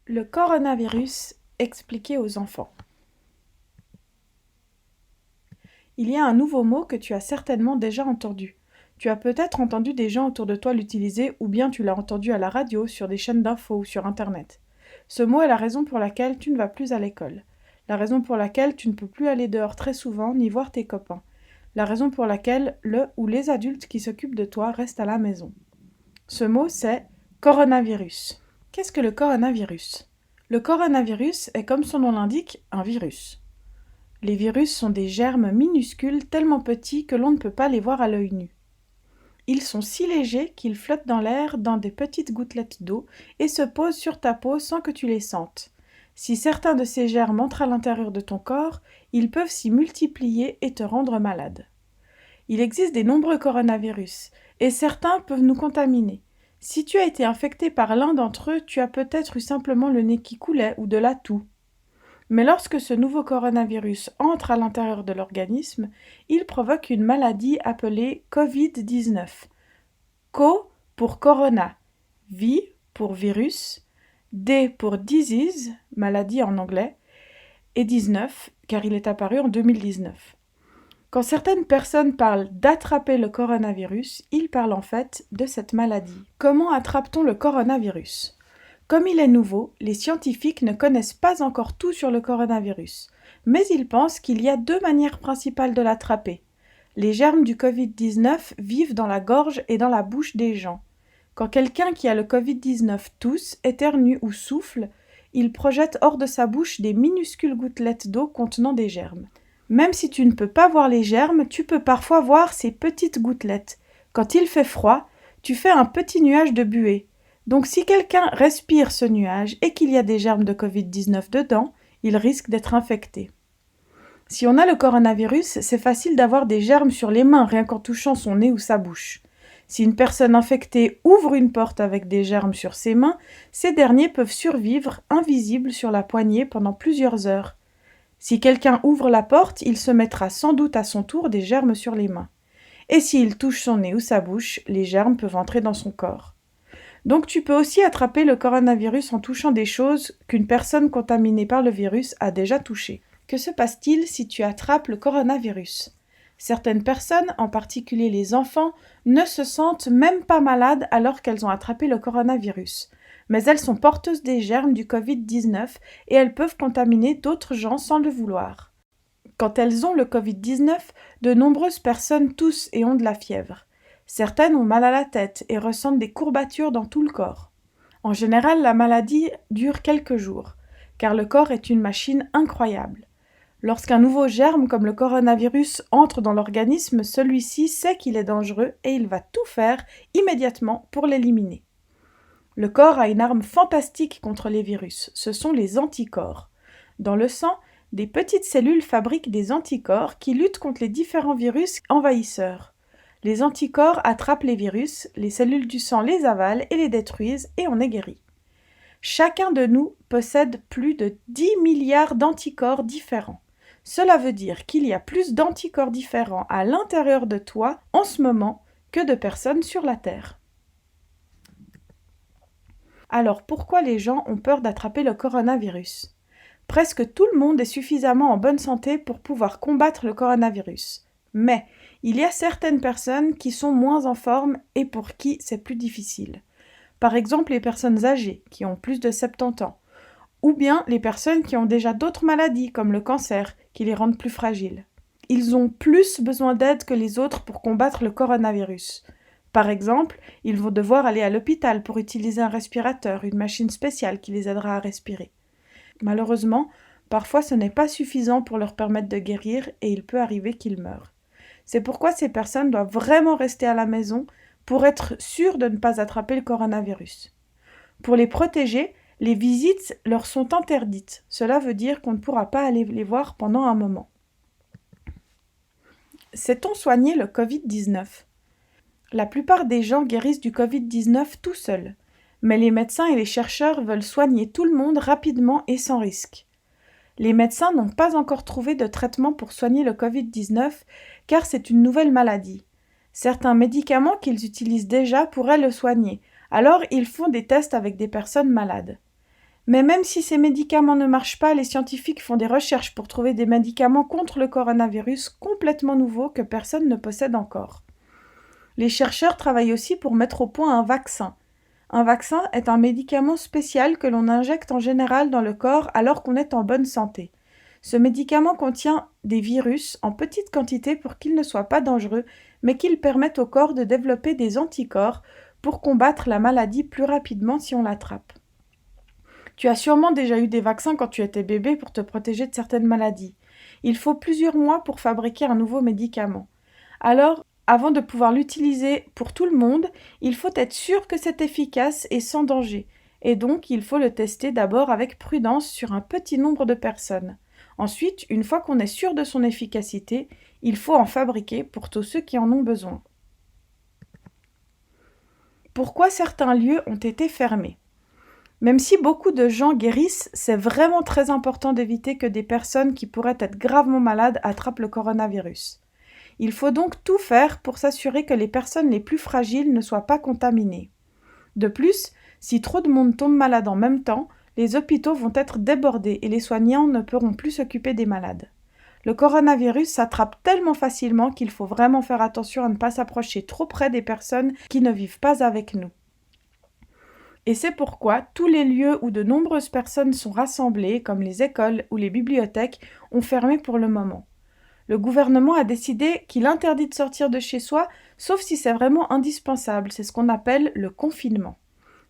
Le coronavirus expliqué aux enfants. Il y a un nouveau mot que tu as certainement déjà entendu. Tu as peut-être entendu des gens autour de toi l'utiliser ou bien tu l'as entendu à la radio, sur des chaînes d'infos ou sur Internet. Ce mot est la raison pour laquelle tu ne vas plus à l'école. La raison pour laquelle tu ne peux plus aller dehors très souvent ni voir tes copains. La raison pour laquelle le ou les adultes qui s'occupent de toi restent à la maison. Ce mot c'est coronavirus. Qu'est-ce que le coronavirus ? Le coronavirus est, comme son nom l'indique, un virus. Les virus sont des germes minuscules tellement petits que l'on ne peut pas les voir à l'œil nu. Ils sont si légers qu'ils flottent dans l'air dans des petites gouttelettes d'eau et se posent sur ta peau sans que tu les sentes. Si certains de ces germes entrent à l'intérieur de ton corps, ils peuvent s'y multiplier et te rendre malade. Il existe de nombreux coronavirus et certains peuvent nous contaminer. Si tu as été infecté par l'un d'entre eux, tu as peut-être eu simplement le nez qui coulait ou de la toux. Mais lorsque ce nouveau coronavirus entre à l'intérieur de l'organisme, il provoque une maladie appelée Covid-19. Co pour corona, V pour virus, D pour disease, maladie en anglais, et 19 car il est apparu en 2019. Quand certaines personnes parlent d'attraper le coronavirus, ils parlent en fait de cette maladie. Comment attrape-t-on le coronavirus ? Comme il est nouveau, les scientifiques ne connaissent pas encore tout sur le coronavirus, mais ils pensent qu'il y a deux manières principales de l'attraper. Les germes du Covid-19 vivent dans la gorge et dans la bouche des gens. Quand quelqu'un qui a le Covid-19 tousse, éternue ou souffle, il projette hors de sa bouche des minuscules gouttelettes d'eau contenant des germes. Même si tu ne peux pas voir les germes, tu peux parfois voir ces petites gouttelettes. Quand il fait froid, tu fais un petit nuage de buée. Donc si quelqu'un respire ce nuage et qu'il y a des germes de Covid-19 dedans, il risque d'être infecté. Si on a le coronavirus, c'est facile d'avoir des germes sur les mains rien qu'en touchant son nez ou sa bouche. Si une personne infectée ouvre une porte avec des germes sur ses mains, ces derniers peuvent survivre invisibles sur la poignée pendant plusieurs heures. Si quelqu'un ouvre la porte, il se mettra sans doute à son tour des germes sur les mains. Et s'il touche son nez ou sa bouche, les germes peuvent entrer dans son corps. Donc tu peux aussi attraper le coronavirus en touchant des choses qu'une personne contaminée par le virus a déjà touchées. Que se passe-t-il si tu attrapes le coronavirus ? Certaines personnes, en particulier les enfants, ne se sentent même pas malades alors qu'elles ont attrapé le coronavirus. Mais elles sont porteuses des germes du Covid-19 et elles peuvent contaminer d'autres gens sans le vouloir. Quand elles ont le Covid-19, de nombreuses personnes toussent et ont de la fièvre. Certaines ont mal à la tête et ressentent des courbatures dans tout le corps. En général, la maladie dure quelques jours, car le corps est une machine incroyable. Lorsqu'un nouveau germe comme le coronavirus entre dans l'organisme, celui-ci sait qu'il est dangereux et il va tout faire immédiatement pour l'éliminer. Le corps a une arme fantastique contre les virus, ce sont les anticorps. Dans le sang, des petites cellules fabriquent des anticorps qui luttent contre les différents virus envahisseurs. Les anticorps attrapent les virus, les cellules du sang les avalent et les détruisent et on est guéri. Chacun de nous possède plus de 10 milliards d'anticorps différents. Cela veut dire qu'il y a plus d'anticorps différents à l'intérieur de toi en ce moment que de personnes sur la Terre. Alors pourquoi les gens ont peur d'attraper le coronavirus ? Presque tout le monde est suffisamment en bonne santé pour pouvoir combattre le coronavirus. Mais il y a certaines personnes qui sont moins en forme et pour qui c'est plus difficile. Par exemple les personnes âgées qui ont plus de 70 ans, ou bien les personnes qui ont déjà d'autres maladies comme le cancer qui les rendent plus fragiles. Ils ont plus besoin d'aide que les autres pour combattre le coronavirus. Par exemple, ils vont devoir aller à l'hôpital pour utiliser un respirateur, une machine spéciale qui les aidera à respirer. Malheureusement, parfois ce n'est pas suffisant pour leur permettre de guérir et il peut arriver qu'ils meurent. C'est pourquoi ces personnes doivent vraiment rester à la maison pour être sûres de ne pas attraper le coronavirus. Pour les protéger, les visites leur sont interdites. Cela veut dire qu'on ne pourra pas aller les voir pendant un moment. Sait-on soigner le Covid-19 ? La plupart des gens guérissent du Covid-19 tout seuls, mais les médecins et les chercheurs veulent soigner tout le monde rapidement et sans risque. Les médecins n'ont pas encore trouvé de traitement pour soigner le Covid-19 car c'est une nouvelle maladie. Certains médicaments qu'ils utilisent déjà pourraient le soigner, alors ils font des tests avec des personnes malades. Mais même si ces médicaments ne marchent pas, les scientifiques font des recherches pour trouver des médicaments contre le coronavirus complètement nouveaux que personne ne possède encore. Les chercheurs travaillent aussi pour mettre au point un vaccin. Un vaccin est un médicament spécial que l'on injecte en général dans le corps alors qu'on est en bonne santé. Ce médicament contient des virus en petite quantité pour qu'ils ne soient pas dangereux, mais qu'ils permettent au corps de développer des anticorps pour combattre la maladie plus rapidement si on l'attrape. Tu as sûrement déjà eu des vaccins quand tu étais bébé pour te protéger de certaines maladies. Il faut plusieurs mois pour fabriquer un nouveau médicament. Alors, avant de pouvoir l'utiliser pour tout le monde, il faut être sûr que c'est efficace et sans danger. Et donc, il faut le tester d'abord avec prudence sur un petit nombre de personnes. Ensuite, une fois qu'on est sûr de son efficacité, il faut en fabriquer pour tous ceux qui en ont besoin. Pourquoi certains lieux ont été fermés ? Même si beaucoup de gens guérissent, c'est vraiment très important d'éviter que des personnes qui pourraient être gravement malades attrapent le coronavirus. Il faut donc tout faire pour s'assurer que les personnes les plus fragiles ne soient pas contaminées. De plus, si trop de monde tombe malade en même temps, les hôpitaux vont être débordés et les soignants ne pourront plus s'occuper des malades. Le coronavirus s'attrape tellement facilement qu'il faut vraiment faire attention à ne pas s'approcher trop près des personnes qui ne vivent pas avec nous. Et c'est pourquoi tous les lieux où de nombreuses personnes sont rassemblées, comme les écoles ou les bibliothèques, ont fermé pour le moment. Le gouvernement a décidé qu'il interdit de sortir de chez soi, sauf si c'est vraiment indispensable, c'est ce qu'on appelle le confinement.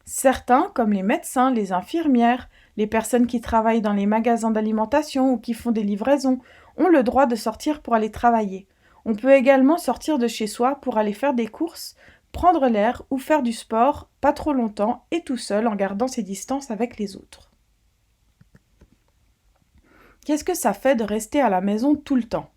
Certains, comme les médecins, les infirmières, les personnes qui travaillent dans les magasins d'alimentation ou qui font des livraisons, ont le droit de sortir pour aller travailler. On peut également sortir de chez soi pour aller faire des courses, prendre l'air ou faire du sport, pas trop longtemps et tout seul en gardant ses distances avec les autres. Qu'est-ce que ça fait de rester à la maison tout le temps ?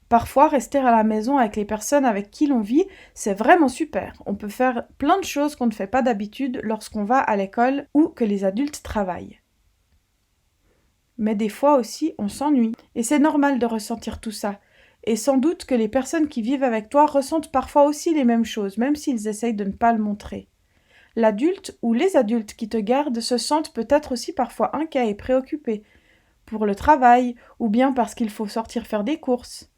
Parfois, rester à la maison avec les personnes avec qui l'on vit, c'est vraiment super. On peut faire plein de choses qu'on ne fait pas d'habitude lorsqu'on va à l'école ou que les adultes travaillent. Mais des fois aussi, on s'ennuie. Et c'est normal de ressentir tout ça. Et sans doute que les personnes qui vivent avec toi ressentent parfois aussi les mêmes choses, même s'ils essayent de ne pas le montrer. L'adulte ou les adultes qui te gardent se sentent peut-être aussi parfois inquiets et préoccupés, pour le travail, ou bien parce qu'il faut sortir faire des courses.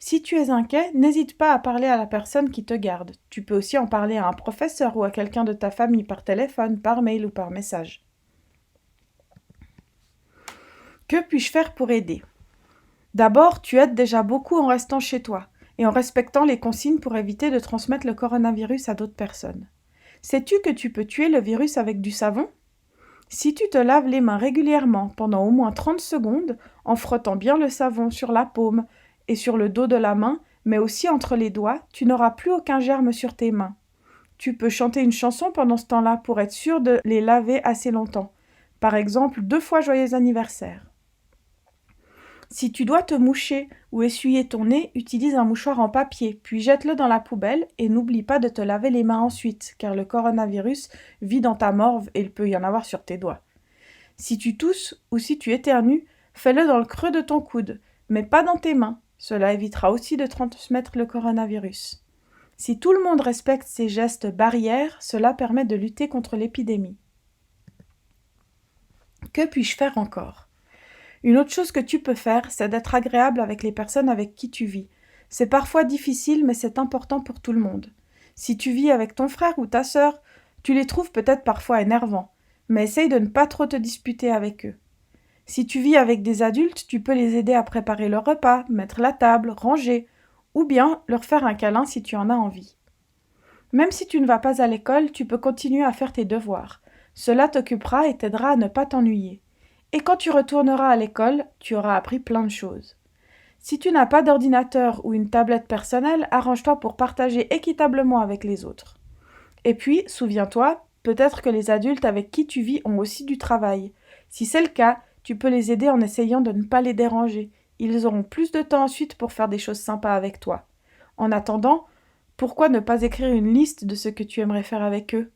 Si tu es inquiet, n'hésite pas à parler à la personne qui te garde. Tu peux aussi en parler à un professeur ou à quelqu'un de ta famille par téléphone, par mail ou par message. Que puis-je faire pour aider ? D'abord, tu aides déjà beaucoup en restant chez toi et en respectant les consignes pour éviter de transmettre le coronavirus à d'autres personnes. Sais-tu que tu peux tuer le virus avec du savon ? Si tu te laves les mains régulièrement pendant au moins 30 secondes, en frottant bien le savon sur la paume et sur le dos de la main, mais aussi entre les doigts, tu n'auras plus aucun germe sur tes mains. Tu peux chanter une chanson pendant ce temps-là pour être sûr de les laver assez longtemps. Par exemple, 2 fois joyeux anniversaire. Si tu dois te moucher ou essuyer ton nez, utilise un mouchoir en papier, puis jette-le dans la poubelle et n'oublie pas de te laver les mains ensuite, car le coronavirus vit dans ta morve et il peut y en avoir sur tes doigts. Si tu tousses ou si tu éternues, fais-le dans le creux de ton coude, mais pas dans tes mains. Cela évitera aussi de transmettre le coronavirus. Si tout le monde respecte ces gestes barrières, cela permet de lutter contre l'épidémie. Que puis-je faire encore ? Une autre chose que tu peux faire, c'est d'être agréable avec les personnes avec qui tu vis. C'est parfois difficile, mais c'est important pour tout le monde. Si tu vis avec ton frère ou ta sœur, tu les trouves peut-être parfois énervants, mais essaye de ne pas trop te disputer avec eux. Si tu vis avec des adultes, tu peux les aider à préparer leur repas, mettre la table, ranger, ou bien leur faire un câlin si tu en as envie. Même si tu ne vas pas à l'école, tu peux continuer à faire tes devoirs. Cela t'occupera et t'aidera à ne pas t'ennuyer. Et quand tu retourneras à l'école, tu auras appris plein de choses. Si tu n'as pas d'ordinateur ou une tablette personnelle, arrange-toi pour partager équitablement avec les autres. Et puis, souviens-toi, peut-être que les adultes avec qui tu vis ont aussi du travail. Si c'est le cas, tu peux les aider en essayant de ne pas les déranger. Ils auront plus de temps ensuite pour faire des choses sympas avec toi. En attendant, pourquoi ne pas écrire une liste de ce que tu aimerais faire avec eux ?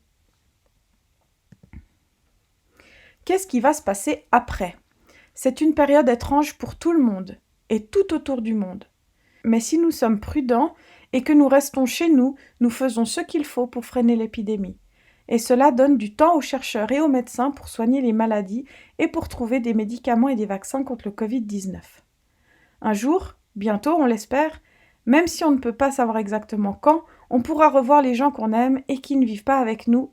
Qu'est-ce qui va se passer après ? C'est une période étrange pour tout le monde, et tout autour du monde. Mais si nous sommes prudents et que nous restons chez nous, nous faisons ce qu'il faut pour freiner l'épidémie. Et cela donne du temps aux chercheurs et aux médecins pour soigner les maladies et pour trouver des médicaments et des vaccins contre le Covid-19. Un jour, bientôt on l'espère, même si on ne peut pas savoir exactement quand, on pourra revoir les gens qu'on aime et qui ne vivent pas avec nous,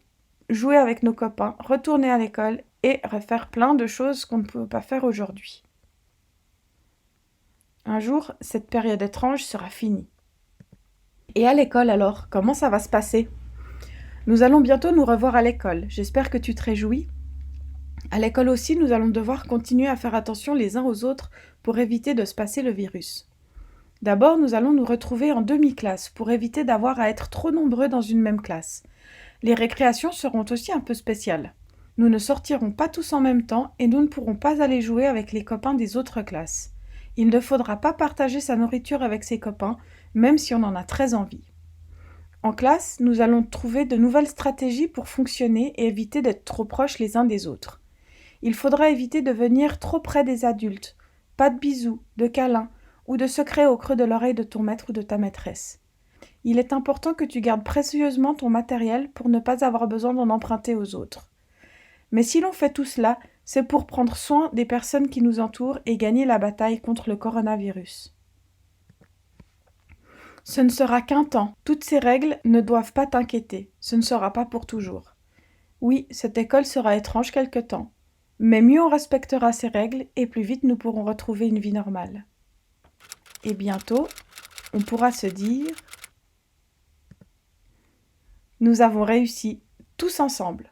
jouer avec nos copains, retourner à l'école et refaire plein de choses qu'on ne peut pas faire aujourd'hui. Un jour, cette période étrange sera finie. Et à l'école alors, comment ça va se passer ? Nous allons bientôt nous revoir à l'école, j'espère que tu te réjouis. À l'école aussi, nous allons devoir continuer à faire attention les uns aux autres pour éviter de se passer le virus. D'abord, nous allons nous retrouver en demi-classe pour éviter d'avoir à être trop nombreux dans une même classe. Les récréations seront aussi un peu spéciales. Nous ne sortirons pas tous en même temps et nous ne pourrons pas aller jouer avec les copains des autres classes. Il ne faudra pas partager sa nourriture avec ses copains, même si on en a très envie. En classe, nous allons trouver de nouvelles stratégies pour fonctionner et éviter d'être trop proches les uns des autres. Il faudra éviter de venir trop près des adultes, pas de bisous, de câlins ou de secrets au creux de l'oreille de ton maître ou de ta maîtresse. Il est important que tu gardes précieusement ton matériel pour ne pas avoir besoin d'en emprunter aux autres. Mais si l'on fait tout cela, c'est pour prendre soin des personnes qui nous entourent et gagner la bataille contre le coronavirus. Ce ne sera qu'un temps. Toutes ces règles ne doivent pas t'inquiéter. Ce ne sera pas pour toujours. Oui, cette école sera étrange quelque temps. Mais mieux on respectera ces règles et plus vite nous pourrons retrouver une vie normale. Et bientôt, on pourra se dire « Nous avons réussi, tous ensemble ».